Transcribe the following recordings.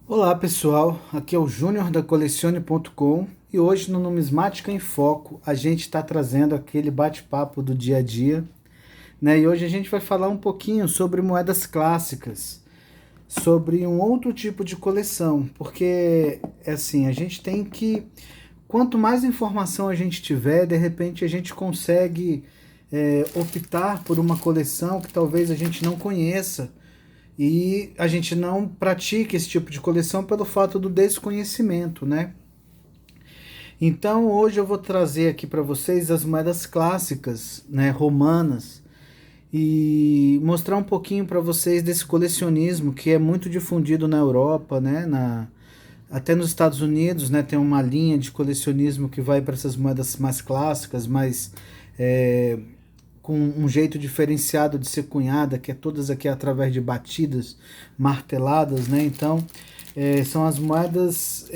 Olá pessoal, aqui é o Júnior da Colecione.com e hoje no Numismática em Foco a gente está trazendo aquele bate-papo do dia a dia, né? E hoje a gente vai falar um pouquinho sobre moedas clássicas, sobre um outro tipo de coleção, porque é assim, a gente tem que, quanto mais informação a gente tiver, de repente a gente consegue optar por uma coleção que talvez a gente não conheça e a gente não pratica esse tipo de coleção pelo fato do desconhecimento, né? Então hoje eu vou trazer aqui para vocês as moedas clássicas, né, romanas, e mostrar um pouquinho para vocês desse colecionismo que é muito difundido na Europa, né, até nos Estados Unidos, né, tem uma linha de colecionismo que vai para essas moedas mais clássicas, mais é, com um jeito diferenciado de ser cunhada, que é todas aqui através de batidas, marteladas, né? Então, são as moedas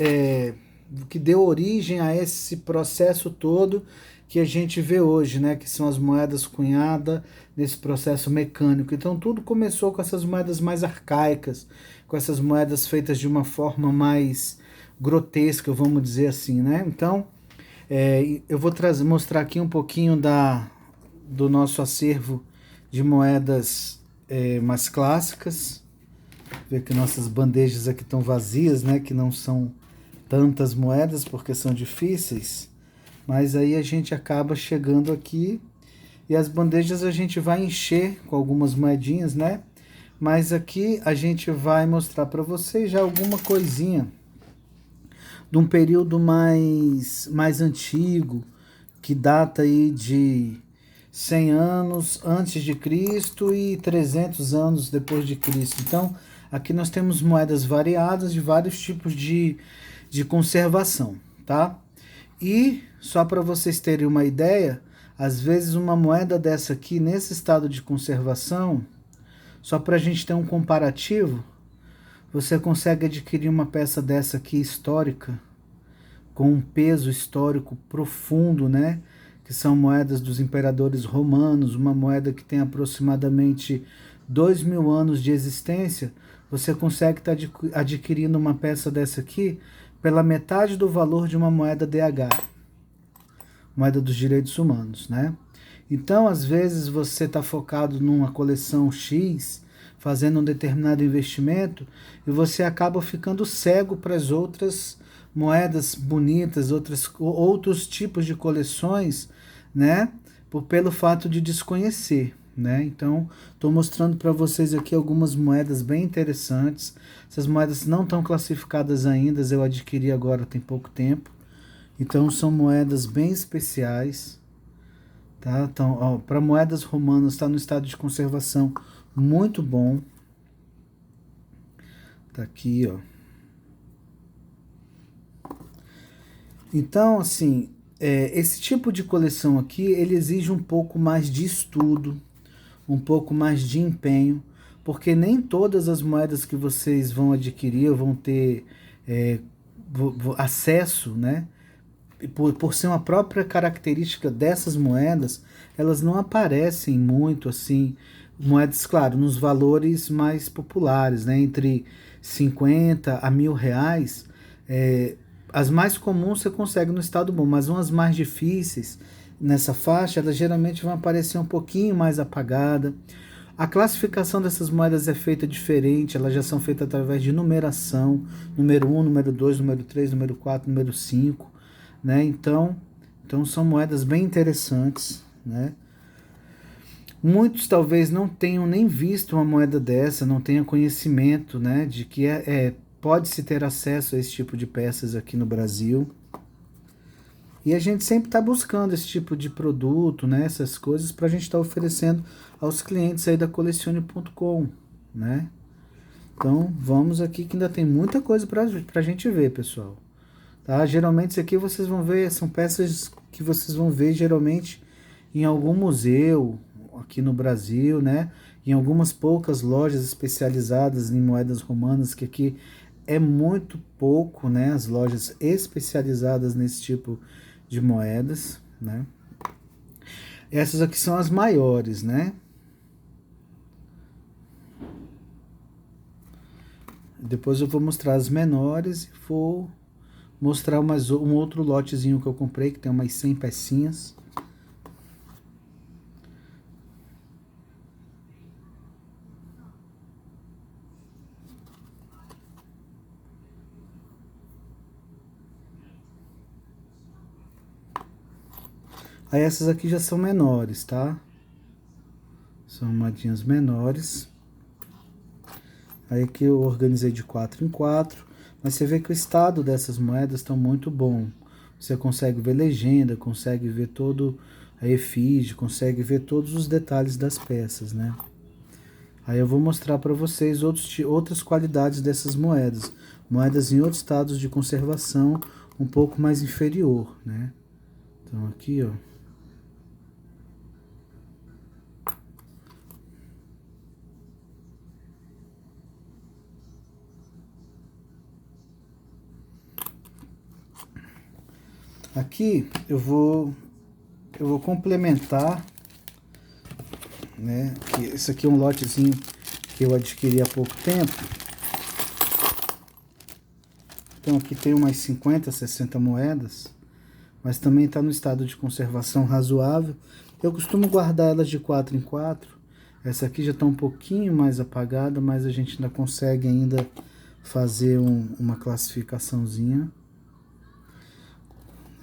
que deu origem a esse processo todo que a gente vê hoje, né? Que são as moedas cunhadas nesse processo mecânico. Então, tudo começou com essas moedas mais arcaicas, com essas moedas feitas de uma forma mais grotesca, vamos dizer assim, né? Então, eu vou mostrar aqui um pouquinho do nosso acervo de moedas mais clássicas. Ver que nossas bandejas aqui estão vazias, né? Que não são tantas moedas porque são difíceis. Mas aí a gente acaba chegando aqui e as bandejas a gente vai encher com algumas moedinhas, né? Mas aqui a gente vai mostrar para vocês já alguma coisinha de um período mais antigo, que data aí de 100 anos antes de Cristo e 300 anos depois de Cristo. Então, aqui nós temos moedas variadas de vários tipos de conservação, tá? E só para vocês terem uma ideia, às vezes uma moeda dessa aqui, nesse estado de conservação, só para a gente ter um comparativo, você consegue adquirir uma peça dessa aqui histórica, com um peso histórico profundo, né? Que são moedas dos imperadores romanos, uma moeda que tem aproximadamente 2.000 anos de existência, você consegue estar adquirindo uma peça dessa aqui pela metade do valor de uma moeda DH, moeda dos direitos humanos, né? Então, às vezes, você está focado numa coleção X, fazendo um determinado investimento, e você acaba ficando cego para as outras moedas bonitas, outros tipos de coleções, né? Pelo fato de desconhecer, né? Então, estou mostrando para vocês aqui algumas moedas bem interessantes. Essas moedas não estão classificadas ainda, eu adquiri agora tem pouco tempo. Então, são moedas bem especiais. Tá? Então, para moedas romanas, está no estado de conservação muito bom. Tá aqui, ó. Então, assim, esse tipo de coleção aqui, ele exige um pouco mais de estudo, um pouco mais de empenho, porque nem todas as moedas que vocês vão adquirir vão ter acesso, né? Por ser uma própria característica dessas moedas, elas não aparecem muito assim, moedas, claro, nos valores mais populares, né, entre 50 a R$ 1.000, as mais comuns você consegue no estado bom, mas umas mais difíceis, nessa faixa, elas geralmente vão aparecer um pouquinho mais apagada. A classificação dessas moedas é feita diferente, elas já são feitas através de numeração, número 1, número 2, número 3, número 4, número 5, né? Então são moedas bem interessantes, né? Muitos talvez não tenham nem visto uma moeda dessa, não tenham conhecimento, né, de que pode-se ter acesso a esse tipo de peças aqui no Brasil. E a gente sempre está buscando esse tipo de produto, né, essas coisas, para a gente estar oferecendo aos clientes aí da Colecione.com, né? Então vamos aqui que ainda tem muita coisa para a gente ver, pessoal. Tá? Geralmente isso aqui vocês vão ver, são peças que vocês vão ver geralmente em algum museu aqui no Brasil, né? Em algumas poucas lojas especializadas em moedas romanas, que aqui é muito pouco, né? As lojas especializadas nesse tipo de moedas, né? Essas aqui são as maiores, né? Depois eu vou mostrar as menores e vou mostrar um outro lotezinho que eu comprei, que tem umas 100 pecinhas. Aí essas aqui já são menores, tá? São moedinhas menores. Aí aqui eu organizei de 4 em 4. Mas você vê que o estado dessas moedas estão muito bom. Você consegue ver legenda, consegue ver todo a efígie, consegue ver todos os detalhes das peças, né? Aí eu vou mostrar para vocês outras qualidades dessas moedas. Moedas em outros estados de conservação um pouco mais inferior, né? Então aqui, ó. Aqui eu vou complementar, né? Esse aqui é um lotezinho que eu adquiri há pouco tempo. Então aqui tem umas 50, 60 moedas, mas também está no estado de conservação razoável. Eu costumo guardar elas de 4 em 4. Essa aqui já está um pouquinho mais apagada, mas a gente ainda consegue ainda fazer uma classificaçãozinha,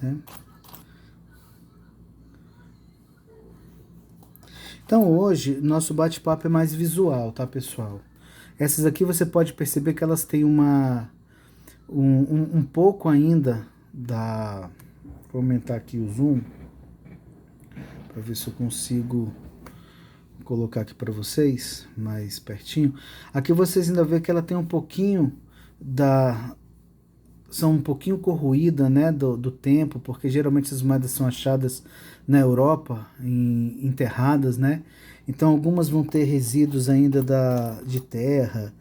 né? Então hoje nosso bate-papo é mais visual, tá, pessoal? Essas aqui você pode perceber que elas têm um pouco ainda da... Vou aumentar aqui o zoom para ver se eu consigo colocar aqui para vocês mais pertinho. Aqui vocês ainda vê que ela tem um pouquinho são um pouquinho corroída, né, do tempo, porque geralmente essas moedas são achadas na Europa, enterradas, né? Então algumas vão ter resíduos ainda de terra,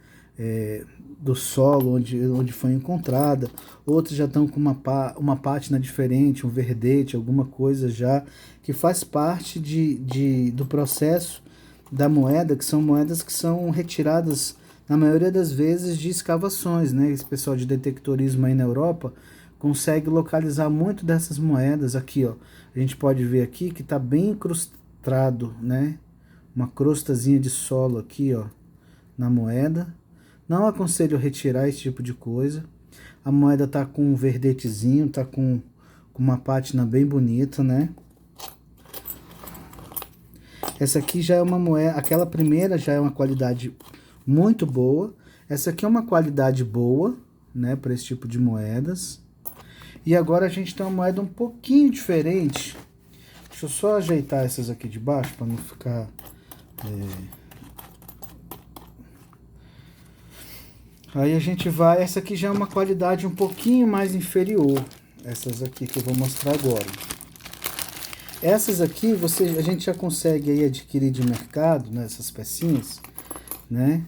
do solo onde foi encontrada. Outras já estão com uma pátina diferente, um verdete, alguma coisa já, que faz parte do processo da moeda, que são moedas que são retiradas na maioria das vezes de escavações, né? Esse pessoal de detectorismo aí na Europa consegue localizar muito dessas moedas. Aqui, ó, a gente pode ver aqui que tá bem incrustado, né? Uma crostazinha de solo aqui, ó, na moeda. Não aconselho retirar esse tipo de coisa. A moeda tá com um verdetezinho, tá com uma pátina bem bonita, né? Essa aqui já é uma moeda, aquela primeira já é uma qualidade muito boa. Essa aqui é uma qualidade boa, né, para esse tipo de moedas. E agora a gente tem uma moeda um pouquinho diferente. Deixa eu só ajeitar essas aqui de baixo para não ficar... Aí a gente vai... Essa aqui já é uma qualidade um pouquinho mais inferior. Essas aqui que eu vou mostrar agora. Essas aqui a gente já consegue aí adquirir de mercado, né, essas pecinhas, né?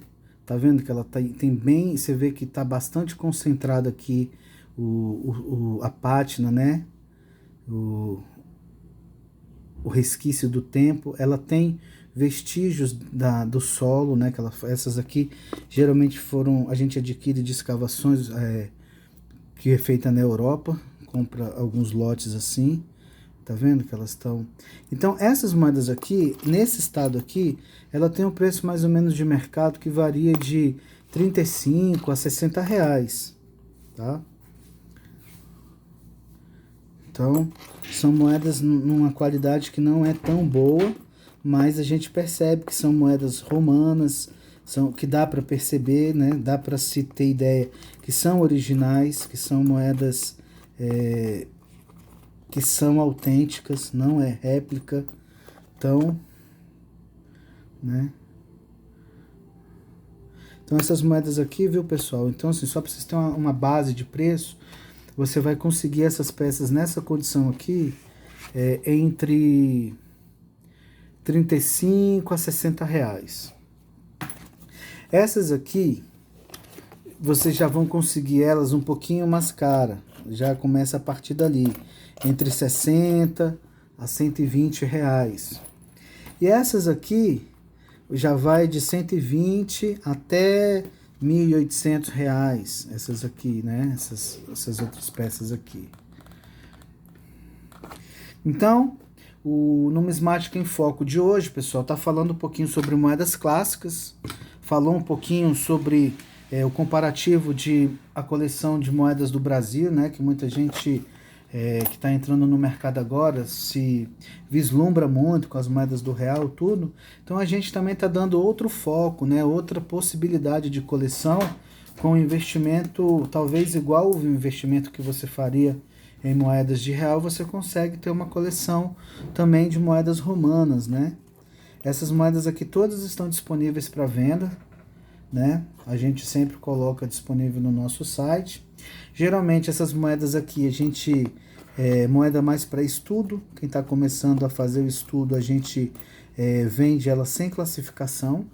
Tá vendo que ela tem bem... Você vê que tá bastante concentrado aqui a pátina, né? O resquício do tempo. Ela tem vestígios do solo, né? Essas aqui geralmente a gente adquire de escavações que é feita na Europa. Compra alguns lotes assim. Tá vendo que elas estão... Então, essas moedas aqui, nesse estado aqui, ela tem um preço mais ou menos de mercado que varia de 35 a 60 reais, tá? Então, são moedas numa qualidade que não é tão boa, mas a gente percebe que são moedas romanas, que dá para perceber, né? Dá para se ter ideia que são originais, que são moedas... que são autênticas, não é réplica. Então, né? Então essas moedas aqui, viu, pessoal? Então, assim, só para vocês terem uma base de preço, você vai conseguir essas peças nessa condição aqui entre 35 a 60 reais. Essas aqui, vocês já vão conseguir elas um pouquinho mais cara. Já começa a partir dali, entre 60 a 120 reais. E essas aqui já vai de 120 até R$ 1.800, essas aqui, né? Essas outras peças aqui. Então, o Numismática em Foco de hoje, pessoal, está falando um pouquinho sobre moedas clássicas, falou um pouquinho sobre o comparativo de a coleção de moedas do Brasil, né? Que muita gente que está entrando no mercado agora se vislumbra muito com as moedas do real, tudo. Então a gente também está dando outro foco, né, outra possibilidade de coleção com investimento talvez igual o investimento que você faria em moedas de real, você consegue ter uma coleção também de moedas romanas, né? Essas moedas aqui todas estão disponíveis para venda, né? A gente sempre coloca disponível no nosso site. Geralmente essas moedas aqui a gente moeda mais para estudo. Quem está começando a fazer o estudo, a gente vende ela sem classificação,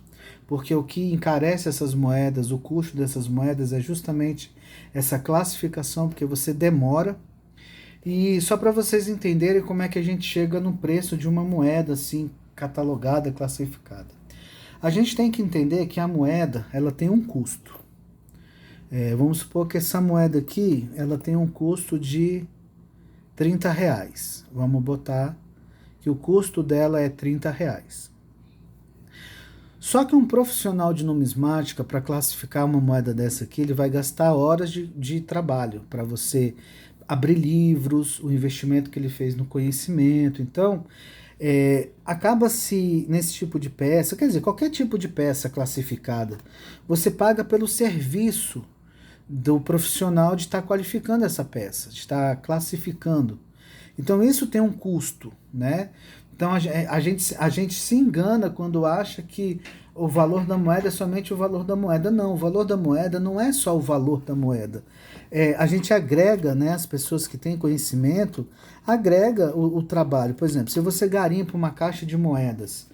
porque o que encarece essas moedas, o custo dessas moedas é justamente essa classificação, porque você demora. E só para vocês entenderem como é que a gente chega no preço de uma moeda assim catalogada, classificada. A gente tem que entender que a moeda, ela tem um custo. Vamos supor que essa moeda aqui, ela tem um custo de R$30. Vamos botar que o custo dela é R$30. Só que um profissional de numismática, para classificar uma moeda dessa aqui, ele vai gastar horas de trabalho para você abrir livros, o investimento que ele fez no conhecimento. Então, acaba-se nesse tipo de peça, quer dizer, qualquer tipo de peça classificada, você paga pelo serviço do profissional de estar qualificando essa peça, de estar classificando. Então isso tem um custo, né? Então a gente se engana quando acha que o valor da moeda é somente o valor da moeda. Não, o valor da moeda não é só o valor da moeda. A gente agrega, né, as pessoas que têm conhecimento, agrega o trabalho. Por exemplo, se você garimpa uma caixa de moedas,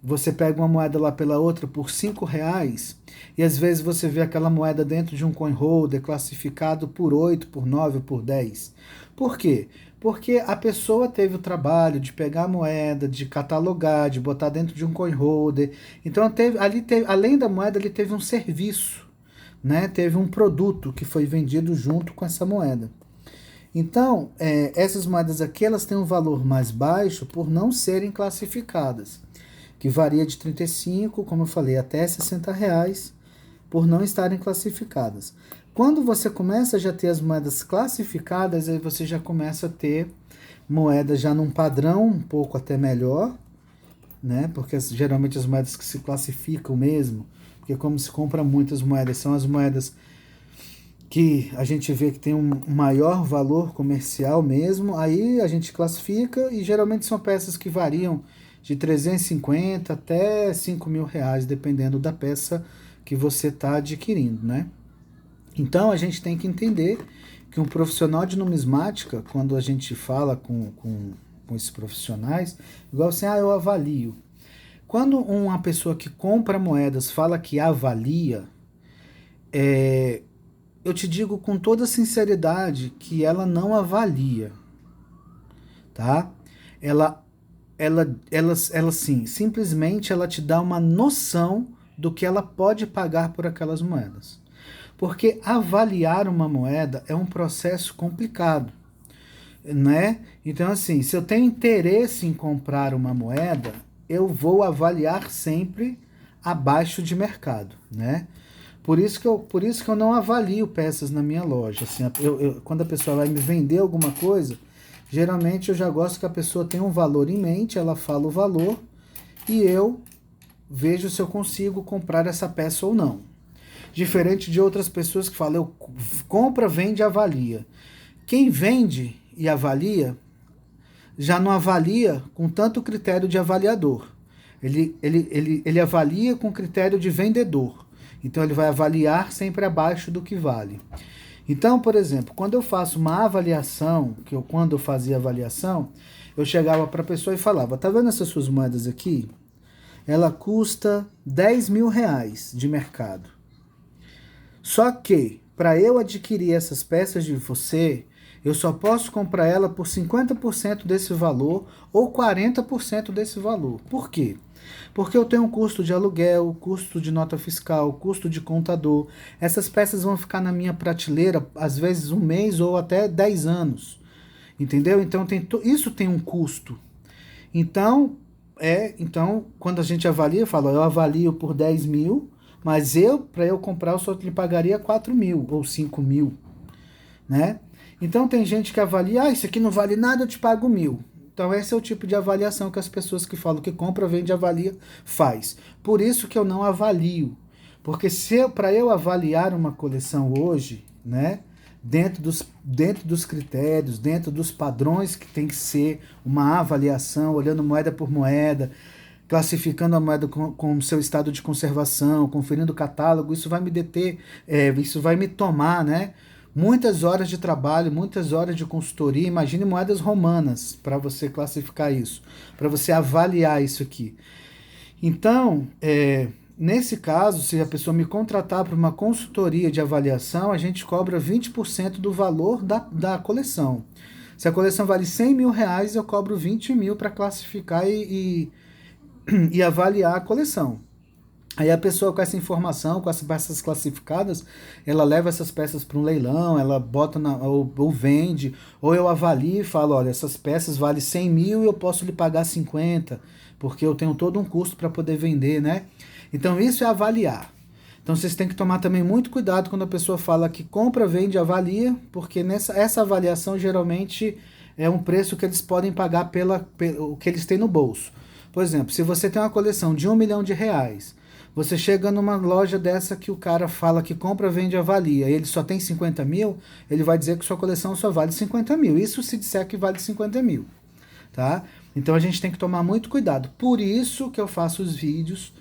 você pega uma moeda lá pela outra por R$5, e às vezes você vê aquela moeda dentro de um coin holder classificado por 8, por 9, por 10. Por quê? Porque a pessoa teve o trabalho de pegar a moeda, de catalogar, de botar dentro de um coin holder. Então além da moeda, ele teve um serviço, né? Teve um produto que foi vendido junto com essa moeda. Então, essas moedas aqui, elas têm um valor mais baixo por não serem classificadas, que varia de 35, como eu falei, até R$60 por não estarem classificadas. Quando você começa a já ter as moedas classificadas, aí você já começa a ter moedas já num padrão um pouco até melhor, né? Porque geralmente as moedas que se classificam mesmo, porque como se compra muitas moedas, são as moedas que a gente vê que tem um maior valor comercial mesmo, aí a gente classifica e geralmente são peças que variam de 350 até R$5.000, dependendo da peça que você está adquirindo, né? Então a gente tem que entender que um profissional de numismática, quando a gente fala com esses profissionais, igual assim, eu avalio. Quando uma pessoa que compra moedas fala que avalia, eu te digo com toda sinceridade que ela não avalia, tá? Ela sim, simplesmente ela te dá uma noção do que ela pode pagar por aquelas moedas. Porque avaliar uma moeda é um processo complicado, né? Então, assim, se eu tenho interesse em comprar uma moeda, eu vou avaliar sempre abaixo de mercado, né? Por isso que eu não avalio peças na minha loja. Assim, quando a pessoa vai me vender alguma coisa, geralmente eu já gosto que a pessoa tenha um valor em mente, ela fala o valor e eu vejo se eu consigo comprar essa peça ou não. Diferente de outras pessoas que falam, eu compra, vende, avalia. Quem vende e avalia, já não avalia com tanto critério de avaliador. Ele avalia com critério de vendedor. Então ele vai avaliar sempre abaixo do que vale. Então, por exemplo, quando eu faço uma avaliação, quando eu fazia avaliação, eu chegava para a pessoa e falava, tá vendo essas suas moedas aqui? Ela custa R$10.000 de mercado. Só que, para eu adquirir essas peças de você, Eu só posso comprar ela por 50% desse valor ou 40% desse valor. Por quê? Porque eu tenho um custo de aluguel, custo de nota fiscal, custo de contador. Essas peças vão ficar na minha prateleira, às vezes um mês ou até 10 anos. Entendeu? Então isso tem um custo. Então, quando a gente avalia, eu falo, eu avalio por 10 mil, mas para eu comprar, eu só lhe pagaria 4 mil ou 5 mil, né? Então tem gente que avalia, isso aqui não vale nada, eu te pago 1.000. Então esse é o tipo de avaliação que as pessoas que falam que compra, vende, avalia, faz. Por isso que eu não avalio. Porque para eu avaliar uma coleção hoje, né, dentro dos critérios, dentro dos padrões que tem que ser uma avaliação, olhando moeda por moeda, classificando a moeda com o seu estado de conservação, conferindo o catálogo, isso vai me isso vai me tomar, né, muitas horas de trabalho, muitas horas de consultoria. Imagine moedas romanas para você classificar isso, para você avaliar isso aqui. Então, nesse caso, se a pessoa me contratar para uma consultoria de avaliação, a gente cobra 20% do valor da coleção. Se a coleção vale 100 mil reais, eu cobro 20 mil para classificar e avaliar a coleção. Aí a pessoa com essa informação, com essas peças classificadas, ela leva essas peças para um leilão, ela bota ou vende, ou eu avalio e falo, olha, essas peças valem 100 mil e eu posso lhe pagar 50, porque eu tenho todo um custo para poder vender, né? Então isso é avaliar. Então vocês têm que tomar também muito cuidado quando a pessoa fala que compra, vende, avalia, porque essa avaliação geralmente é um preço que eles podem pagar pelo que eles têm no bolso. Por exemplo, se você tem uma coleção de R$1 milhão, você chega numa loja dessa que o cara fala que compra, vende, avalia, e ele só tem 50 mil, ele vai dizer que sua coleção só vale 50 mil. Isso se disser que vale 50 mil, tá? Então a gente tem que tomar muito cuidado. Por isso que eu faço os vídeos,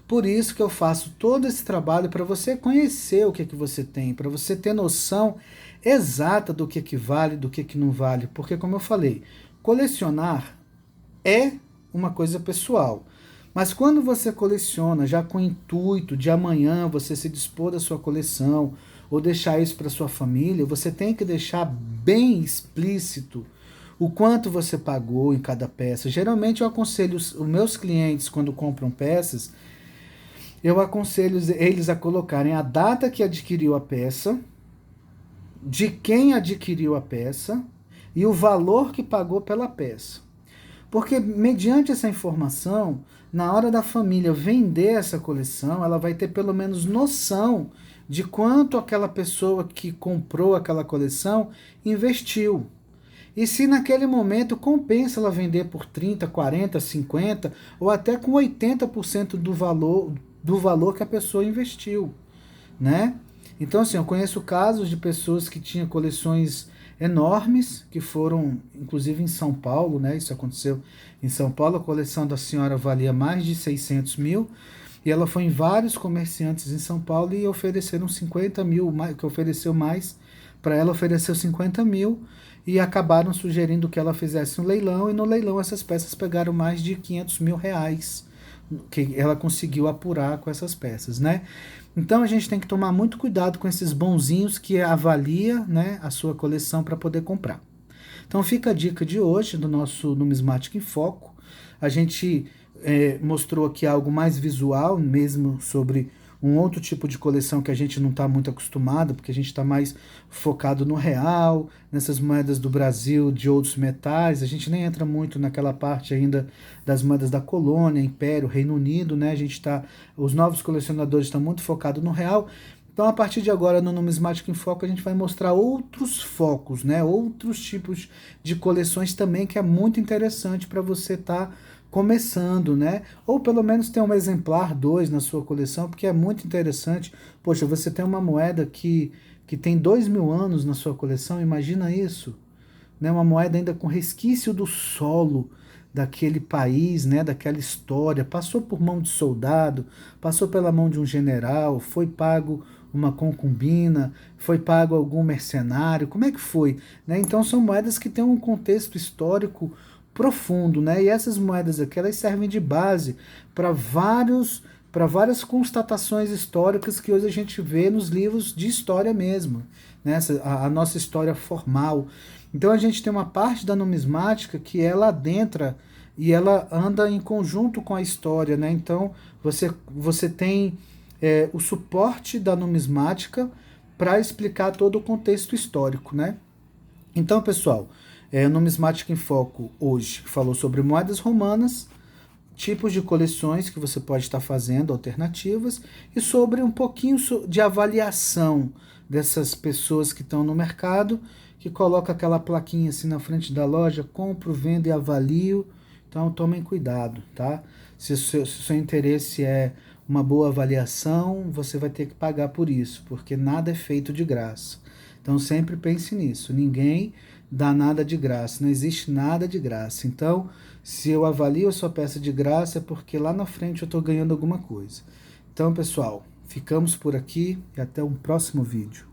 por isso que eu faço todo esse trabalho para você conhecer o que você tem, para você ter noção exata do que vale, do que não vale. Porque, como eu falei, colecionar é uma coisa pessoal. Mas quando você coleciona já com o intuito de amanhã você se dispor da sua coleção ou deixar isso para sua família, você tem que deixar bem explícito o quanto você pagou em cada peça. Geralmente eu aconselho os meus clientes, quando compram peças, eu aconselho eles a colocarem a data que adquiriu a peça, de quem adquiriu a peça e o valor que pagou pela peça. Porque mediante essa informação, na hora da família vender essa coleção, ela vai ter pelo menos noção de quanto aquela pessoa que comprou aquela coleção investiu. E se naquele momento compensa ela vender por 30, 40, 50 ou até com 80% do valor que a pessoa investiu, né? Então, assim, eu conheço casos de pessoas que tinham coleções enormes, que foram, inclusive em São Paulo, né? Isso aconteceu em São Paulo, a coleção da senhora valia mais de 600 mil, e ela foi em vários comerciantes em São Paulo e ofereceram 50 mil, que ofereceu mais, para ela ofereceu 50 mil, e acabaram sugerindo que ela fizesse um leilão, e no leilão essas peças pegaram mais de 500 mil reais, que ela conseguiu apurar com essas peças, né? Então a gente tem que tomar muito cuidado com esses bonzinhos que avalia, né, a sua coleção para poder comprar. Então fica a dica de hoje do nosso Numismática em Foco. A gente mostrou aqui algo mais visual mesmo sobre um outro tipo de coleção que a gente não está muito acostumado, porque a gente está mais focado no real, nessas moedas do Brasil, de outros metais. A gente nem entra muito naquela parte ainda das moedas da colônia, Império, Reino Unido, né? Os novos colecionadores estão muito focados no real. Então, a partir de agora, no Numismática em Foco, a gente vai mostrar outros focos, né? Outros tipos de coleções também, que é muito interessante para você estar começando, né? Ou pelo menos ter um exemplar, 2 na sua coleção, porque é muito interessante. Poxa, você tem uma moeda que tem 2.000 anos na sua coleção, imagina isso, né? Uma moeda ainda com resquício do solo daquele país, né? Daquela história, passou por mão de soldado, passou pela mão de um general, foi pago uma concubina, foi pago algum mercenário, como é que foi, né? Então são moedas que têm um contexto histórico profundo, né? E essas moedas aqui, elas servem de base para vários para várias constatações históricas que hoje a gente vê nos livros de história mesmo, né? A nossa história formal. Então a gente tem uma parte da numismática que ela adentra e ela anda em conjunto com a história, né? Então você tem o suporte da numismática para explicar todo o contexto histórico, né? Então, pessoal, Numismática em Foco hoje falou sobre moedas romanas, tipos de coleções que você pode estar fazendo, alternativas, e sobre um pouquinho de avaliação dessas pessoas que estão no mercado, que coloca aquela plaquinha assim na frente da loja, compro, vendo e avalio. Então tomem cuidado, tá? Se o seu interesse é uma boa avaliação, você vai ter que pagar por isso, porque nada é feito de graça. Então sempre pense nisso, ninguém dá nada de graça, não existe nada de graça. Então, se eu avalio a sua peça de graça, é porque lá na frente eu estou ganhando alguma coisa. Então, pessoal, ficamos por aqui e até um próximo vídeo.